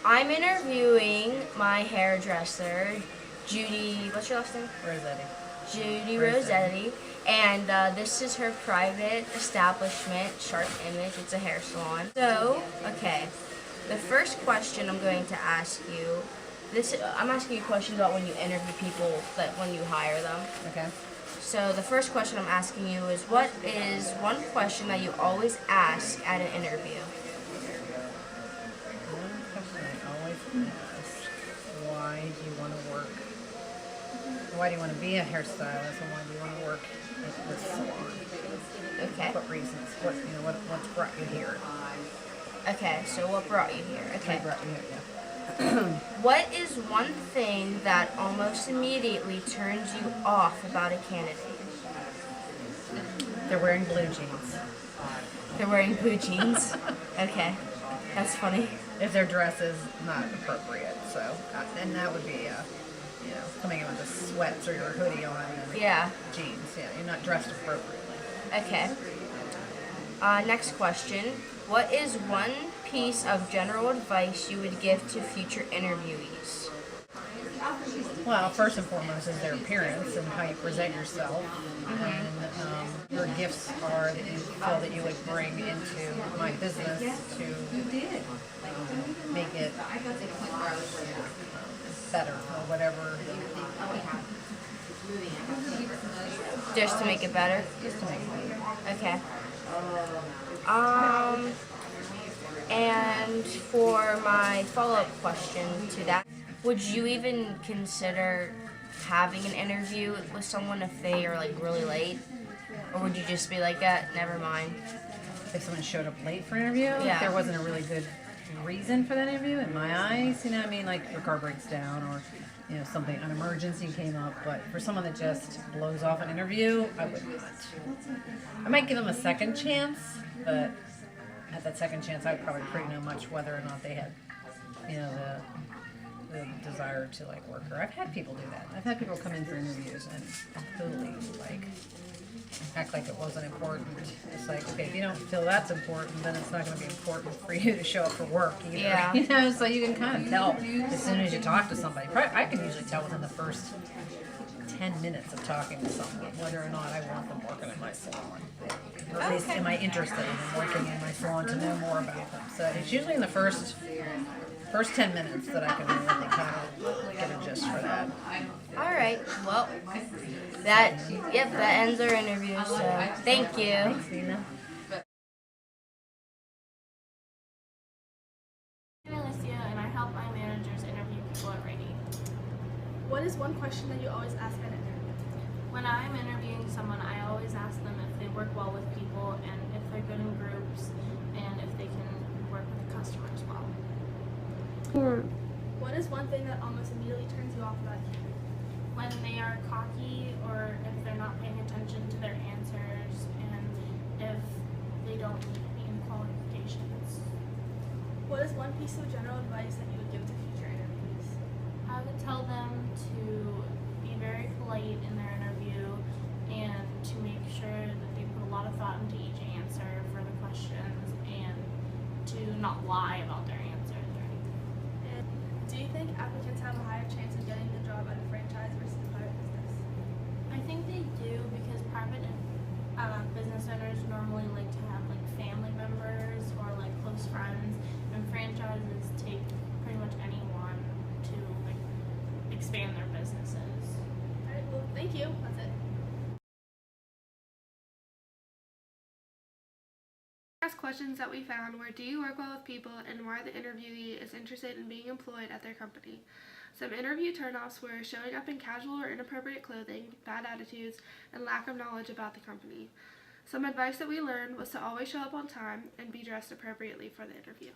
I'm interviewing my hairdresser, Judy. What's your last name? Rossetti. Judy Rossetti. And this is her private establishment, Sharp Image. It's a hair salon. So, okay. The first question I'm going to ask you. I'm asking you questions about when you interview people, that when you hire them. Okay. So the first question I'm asking you is, what is one question that you always ask at an interview? One question I always ask: why do you want to work? Why do you want to be a hairstylist, and why do you want to work at this salon? Okay. What reasons? What's brought you here? Okay. So what brought you here? Okay. What brought you here? Yeah. What is one thing that almost immediately turns you off about a candidate? They're wearing blue jeans. They're wearing blue jeans. Okay. That's funny. If their dress is not appropriate, so and that would be coming in with the sweats or your hoodie on and Yeah. jeans. Yeah, you're not dressed appropriately. Okay. Next question. What is one piece of general advice you would give to future interviewees? Well, first and foremost is their appearance and how you present yourself, and your gifts are that you feel that you would bring into my business to make it better or whatever. Just to make it better? Just to make it better. Okay. And for my follow-up question to that, would you even consider having an interview with someone if they are like really late? Or would you just be like, never mind? If someone showed up late for an interview, Yeah. if there wasn't a really good reason for that interview, in my eyes, what I mean, like your car breaks down or something, an emergency came up. But for someone that just blows off an interview, I would not. I might give them a second chance, but at that second chance, I would probably pretty know much whether or not they had, the desire to like work. Or I've had people do that. I've had people come in for interviews and totally like act like it wasn't important. It's like, okay, if you don't feel that's important, then it's not going to be important for you to show up for work either. Yeah. So you can kind of tell as soon as you talk to somebody. I can usually tell within the first 10 minutes of talking to someone whether or not I want them working in my salon. Or at least am I interested in them working in my salon to know more about them. So it's usually in the first 10 minutes that I can really kind of get a gist for that. All right. Well, that ends our interview. So thank you. Thanks, Nina. I'm Alicia, and I help my managers interview people at Rady. What is one question that you always ask at an interview? When I'm interviewing someone, I always ask them if they work well with people and if they're good in groups and if they can work with the customers well. What is one thing that almost immediately turns you off about a candidate? When they are cocky or if they're not paying attention to their answers and if they don't meet any qualifications. What is one piece of general advice that you would give to future interviewees? I would tell them to be very polite in their interview and to make sure that they put a lot of thought into each answer for the questions and to not lie about their answers or anything. And do you think applicants have a higher chance of getting the job at a franchise versus a private business? I think they do because private business owners normally like to have like family members or like close friends, and franchises take pretty much anyone to like expand their businesses. Alright, well, thank you. That's it. Last questions that we found were: do you work well with people, and why the interviewee is interested in being employed at their company? Some interview turnoffs were showing up in casual or inappropriate clothing, bad attitudes, and lack of knowledge about the company. Some advice that we learned was to always show up on time and be dressed appropriately for the interview.